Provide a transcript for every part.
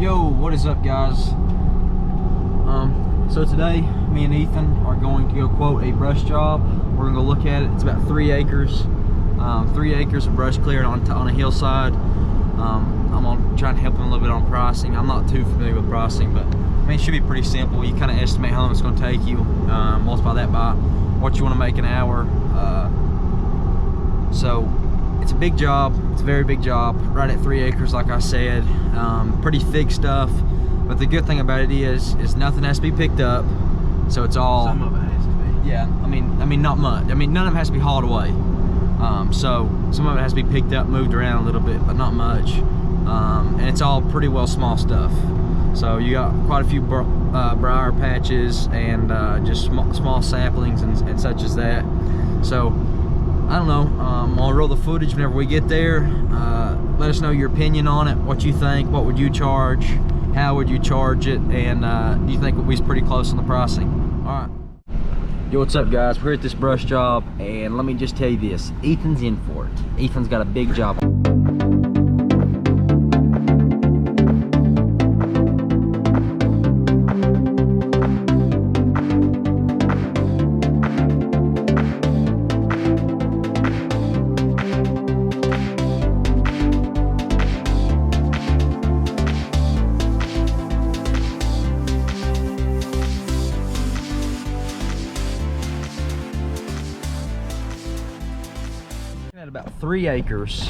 Yo, what is up, guys? So today me and Ethan are going to go quote a brush job. We're gonna go look at it. It's about 3 acres. 3 acres of brush cleared on a hillside. I'm gonna try and help him a little bit on pricing. I'm not too familiar with pricing, but I mean, it should be pretty simple. You kind of estimate how long it's gonna take you, multiply that by what you want to make an hour. So it's a big job. It's a very big job, right at 3 acres, like I said. Pretty thick stuff, but the good thing about it is nothing has to be picked up, so it's all. Some of it has to be. Yeah, I mean not much. I mean, none of it has to be hauled away. So some of it has to be picked up, moved around a little bit, but not much. And it's all pretty well small stuff. So you got quite a few briar patches and just small saplings and such as that. So I don't know. I'll roll the footage whenever we get there. Let us know your opinion on it. What you think? What would you charge? How would you charge it? And do you think we're pretty close on the pricing? All right. Yo, what's up, guys? We're at this brush job, and let me just tell you this: Ethan's in for it. Ethan's got a big job. At about 3 acres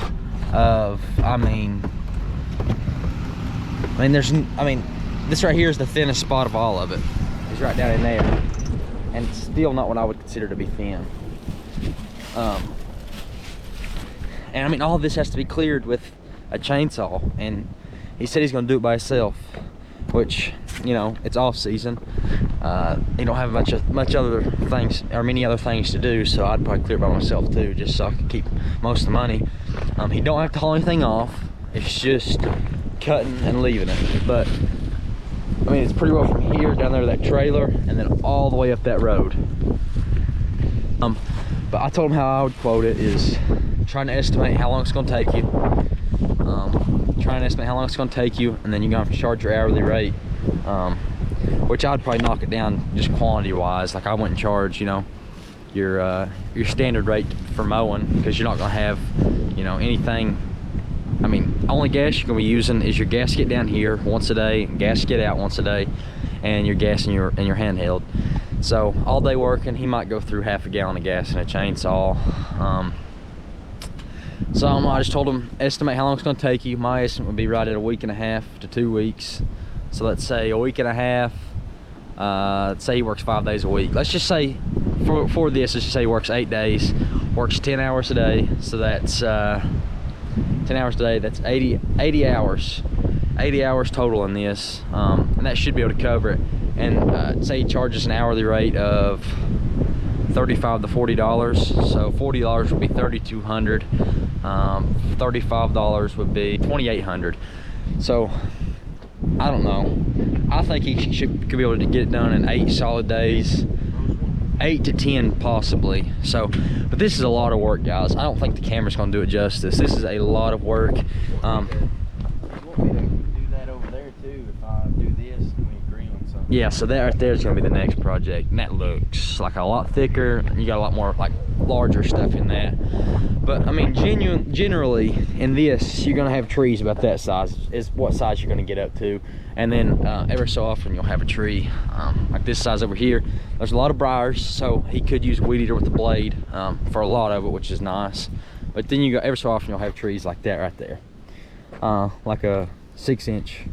of, I mean, this right here is the thinnest spot of all of it. It's right down in there, and it's still not what I would consider to be thin. And I mean, all of this has to be cleared with a chainsaw, and he said he's going to do it by himself, which, you know, it's off season. He don't have much other things or many other things to do, so I'd probably clear it by myself too, just so I can keep most of the money. He don't have to haul anything off. It's just cutting and leaving it. But I mean, it's pretty well from here down there to that trailer, and then all the way up that road. But I told him how I would quote it is trying to estimate how long it's going to take you. Trying to estimate how long it's going to take you, and then you're going to have to charge your hourly rate. Which I'd probably knock it down just quantity wise. Like, I wouldn't charge, you know, your standard rate for mowing, because you're not gonna have, you know, anything. I mean, only gas you're gonna be using is your gasket down here once a day, gasket out once a day, and your gas in your handheld. So all day working, he might go through half a gallon of gas in a chainsaw. So I just told him estimate how long it's gonna take you. My estimate would be right at 1.5 to 2 weeks. So let's say 1.5 weeks. Let's say he works 5 days a week. Let's just say for this, let's just say he works 8 days, works 10 hours a day. So that's 10 hours a day. That's 80 hours. 80 hours total in this, and that should be able to cover it. And say he charges an hourly rate of $35 to $40. So $40 would be $3,200. $35 would be $2,800. So I don't know. I think he could be able to get it done in 8 solid days, 8 to 10 possibly. So, but this is a lot of work, guys. I don't think the camera's gonna do it justice. This is a lot of work. You want me to do that over there too if I do this and we agree on something? Yeah, so that right there is gonna be the next project, and that looks like a lot thicker. You got a lot more like larger stuff in that. But I mean, generally in this, you're gonna have trees about that size. Is what size you're gonna get up to, and then every so often you'll have a tree like this size over here. There's a lot of briars, so he could use a weed eater with the blade for a lot of it, which is nice. But then you go every so often you'll have trees like that right there, like a 6 inch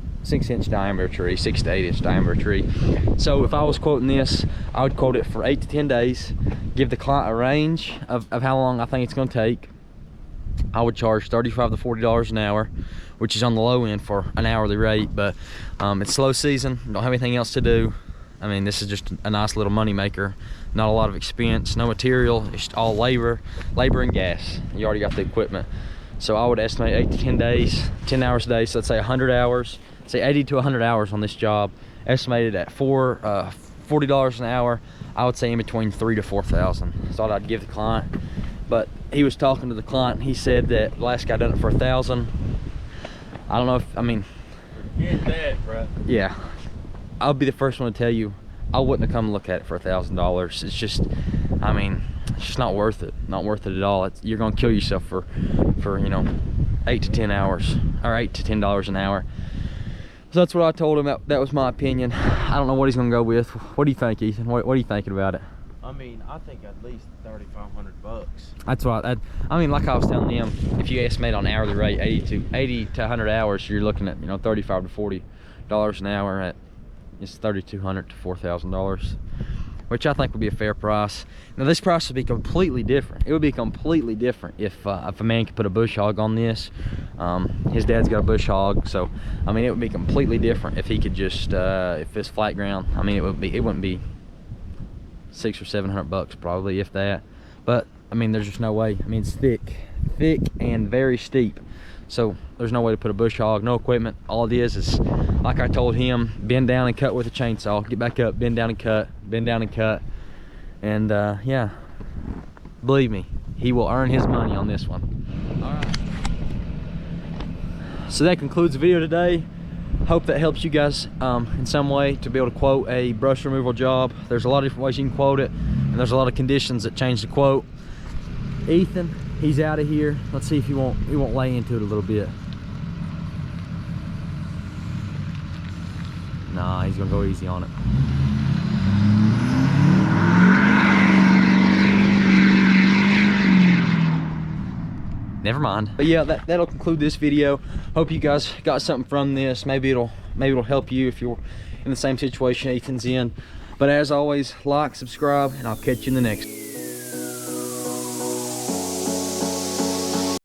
diameter tree, 6 to 8 inch diameter tree. So if I was quoting this, I would quote it for 8 to 10 days, give the client a range of how long I think it's going to take. I would charge $35 to $40 an hour, which is on the low end for an hourly rate. But it's slow season, don't have anything else to do. I mean, this is just a nice little money maker. Not a lot of expense, no material, it's all labor and gas. You already got the equipment. So I would estimate 8 to 10 days, 10 hours a day. So let's say 100 hours, say 80 to 100 hours on this job, estimated at $40 an hour. I would say in between 3,000 to 4,000. Thought I'd give the client. But he was talking to the client. He said that the last guy done it for 1,000. I don't know if, I mean, Forget that, bro. Yeah, I'll be the first one to tell you, I wouldn't have come and look at it for $1,000. It's just, I mean, it's just not worth it. Not worth it at all. You're gonna kill yourself for you know, 8 to 10 hours, or $8 to $10 an hour. So that's what I told him. That was my opinion. I don't know what he's gonna go with. What do you think, Ethan? What are you thinking about it? I mean, I think at least 3,500 bucks. That's what I mean. Like I was telling them, if you estimate on hourly rate 80 to 100 hours, you're looking at, you know, $35 to $40 an hour. At it's $3,200 to $4,000, which I think would be a fair price. Now this price would be completely different. It would be completely different if a man could put a bush hog on this. His dad's got a bush hog, so I mean it would be completely different if he could just if it's flat ground. I mean it wouldn't be $600 or $700 probably, if that. But I mean there's just no way. I mean it's thick and very steep, so there's no way to put a bush hog. No equipment. All it is like I told him, bend down and cut with a chainsaw, get back up, bend down and cut, bend down and cut. And yeah, believe me, he will earn his money on this one. All right, so that concludes the video today. Hope that helps you guys in some way to be able to quote a brush removal job. There's a lot of different ways you can quote it, and there's a lot of conditions that change the quote. Ethan, he's out of here. Let's see if he won't lay into it a little bit. Nah, he's gonna go easy on it. Never mind. But yeah, that'll conclude this video. Hope you guys got something from this. Maybe it'll help you if you're in the same situation Ethan's in. But as always, like, subscribe, and I'll catch you in the next one.